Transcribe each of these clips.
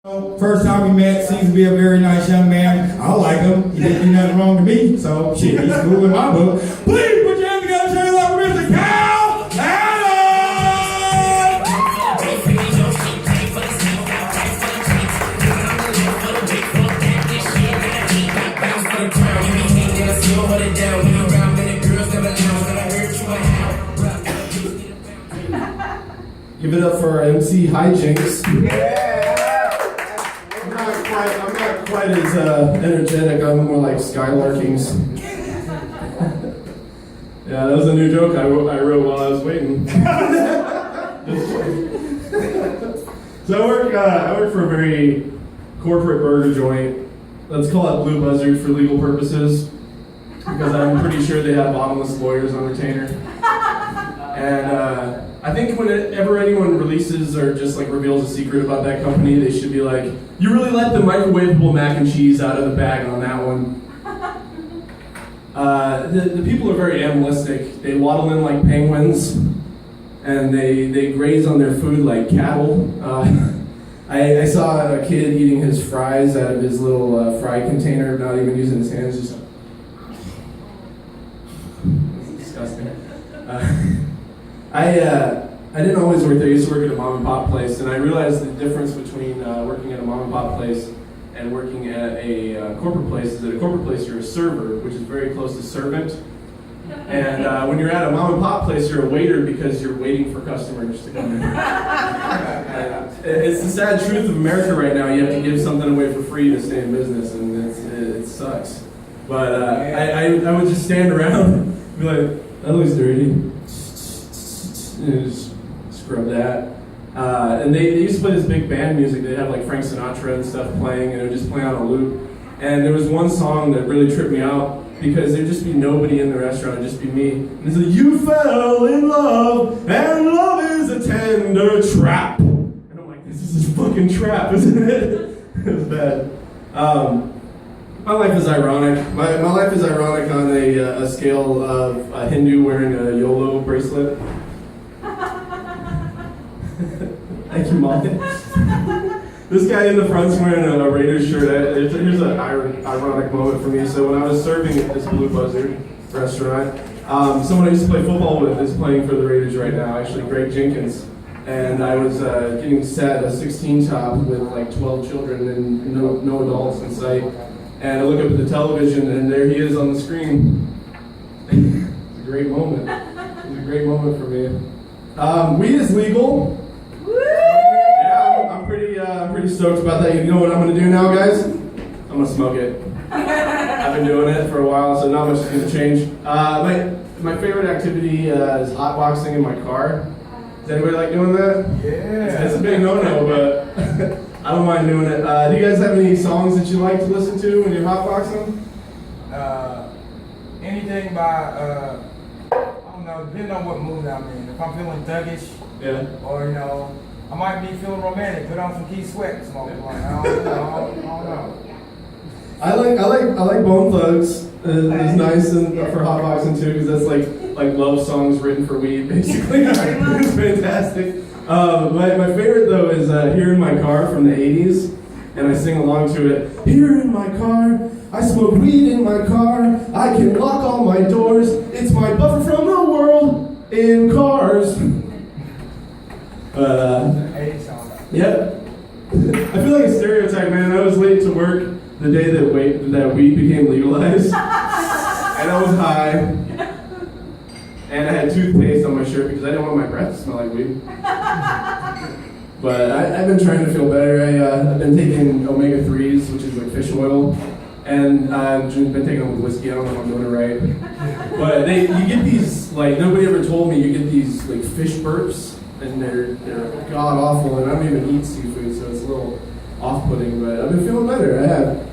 First time we met, seems to be a very nice young man. I like him. He didn't do nothing wrong to me, so shit, he's cool in my book. Please put your hands together, show your love for Mr. Cal Adams! Give it up for our MC Hijinks. Yeah. I'm not quite as energetic. I'm more like Skylarkings. Yeah, that was a new joke I wrote while I was waiting. So I work for a very corporate burger joint. Let's call it Blue Buzzard for legal purposes, because I'm pretty sure they have bottomless lawyers on retainer. And I think whenever anyone releases or just like reveals a secret about that company, they should be like, you really let the microwavable mac and cheese out of the bag on that one. The people are very animalistic. They waddle in like penguins, and they graze on their food like cattle. I saw a kid eating his fries out of his little fry container, not even using his hands, just it's disgusting. I didn't always work there. I used to work at a mom and pop place, and I realized the difference between working at a mom and pop place and working at a corporate place is that a corporate place you're a server, which is very close to servant. And when you're at a mom and pop place, you're a waiter because you're waiting for customers to come in. It's the sad truth of America right now. You have to give something away for free to stay in business, and it sucks. But I would just stand around and be like, that looks dirty. And just scrub that. And they used to play this big band music. They'd have like Frank Sinatra and stuff playing, and it would just play on a loop. And there was one song that really tripped me out because there'd just be nobody in the restaurant, it'd just be me. And it's like, you fell in love, and love is a tender trap. And I'm like, this is a fucking trap, isn't it? It was bad. My life is ironic. My life is ironic on a scale of a Hindu wearing a YOLO bracelet. Thank you, Mom. This guy in the front's wearing a Raiders shirt. Here's an ironic moment for me. So when I was serving at this Blue Buzzard restaurant, someone I used to play football with is playing for the Raiders right now, actually Greg Jenkins. And I was getting set a 16 top with like 12 children and no adults in sight. And I look up at the television and there he is on the screen. It's a great moment. It was a great moment for me. Weed is legal. I'm pretty stoked about that. You know what I'm going to do now, guys? I'm going to smoke it. I've been doing it for a while, so not much is going to change. My favorite activity is hotboxing in my car. Does anybody like doing that? Yeah. It's a big no-no, but I don't mind doing it. Do you guys have any songs that you like to listen to when you're hotboxing? Anything by, I don't know, depending on what mood I'm in. If I'm feeling thuggish, Yeah. or I might be feeling romantic, put on some Key Sweat and smoke one. I don't know. I like Bone Thugs. It's nice and for hotboxing too, because that's like love songs written for weed, basically. It's fantastic. My favorite though is "Here in My Car" from the '80s, and I sing along to it. Here in my car, I smoke weed in my car. I can lock all my doors. It's my buffer from the world in cars. Yep. I feel like a stereotype, man. I was late to work the day that weed became legalized, and I was high, and I had toothpaste on my shirt because I didn't want my breath to smell like weed. But I've been trying to feel better. I've been taking omega-3s, which is like fish oil, and I've been taking them with whiskey. I don't know if I'm doing it right. But you get these, like, nobody ever told me you get these like fish burps. And they're god awful, and I don't even eat seafood, so it's a little off-putting. But I've been feeling better. I have.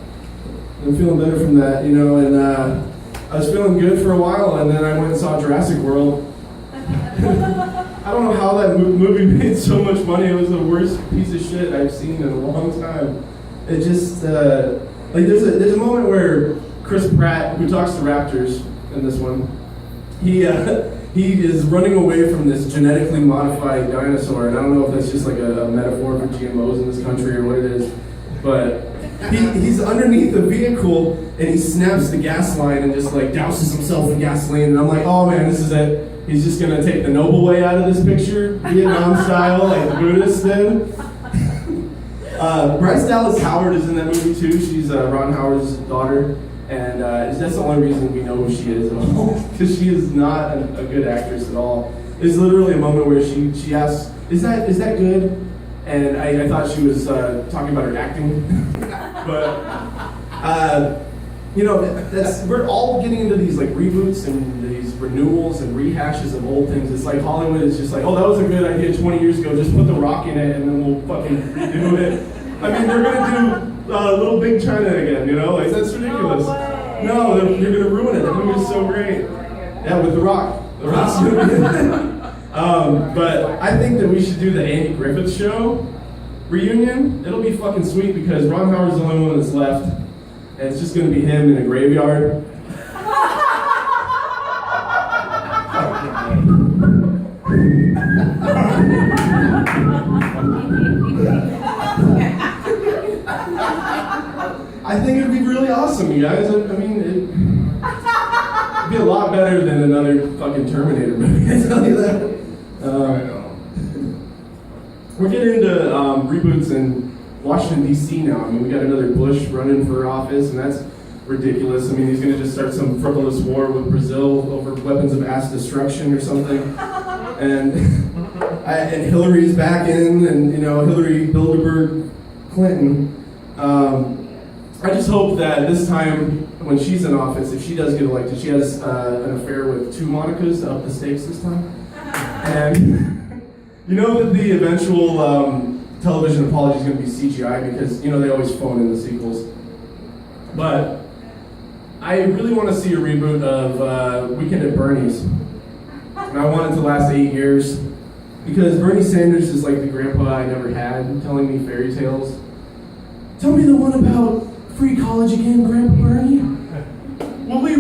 I'm feeling better from that, and I was feeling good for a while, and then I went and saw Jurassic World. I don't know how that movie made so much money. It was the worst piece of shit I've seen in a long time. It just there's a moment where Chris Pratt, who talks to raptors in this one, he is running away from this genetically modified dinosaur, and I don't know if that's just like a metaphor for GMOs in this country or what it is, but he's underneath the vehicle and he snaps the gas line and just like douses himself in gasoline, and I'm like, oh man, this is it. He's just gonna take the noble way out of this picture, Vietnam style, like the Buddhists did. Bryce Dallas Howard is in that movie too. She's Ron Howard's daughter. And that's the only reason we know who she is at all, because she is not a good actress at all. There's literally a moment where she asks, "Is that good?" And I thought she was talking about her acting, but we're all getting into these like reboots and these renewals and rehashes of old things. It's like Hollywood is just like, "Oh, that was a good idea 20 years ago. Just put The Rock in it, and then we'll fucking redo it." I mean, they're gonna do. Little Big China again, like that's ridiculous. No, you're gonna ruin it. That movie is so great. Yeah, with The Rock. The Rock's gonna be in it. But I think that we should do the Andy Griffith Show reunion. It'll be fucking sweet because Ron Howard's the only one that's left, and it's just gonna be him in a graveyard. I think it'd be really awesome, you guys. I mean, it'd be a lot better than another fucking Terminator movie, I tell you that. We're getting into reboots in Washington, D.C. now. I mean, we got another Bush running for office, and that's ridiculous. I mean, he's going to just start some frivolous war with Brazil over weapons of mass destruction or something. And Hillary's back in, and, Hillary Bilderberg Clinton. I just hope that this time, when she's in office, if she does get elected, she has an affair with two Monicas to up the stakes this time. And you know that the eventual television apology is going to be CGI because, they always phone in the sequels. But I really want to see a reboot of Weekend at Bernie's. And I want it to last 8 years because Bernie Sanders is like the grandpa I never had telling me fairy tales. Tell me the one about free college again, Grandpa Bernie. Well, we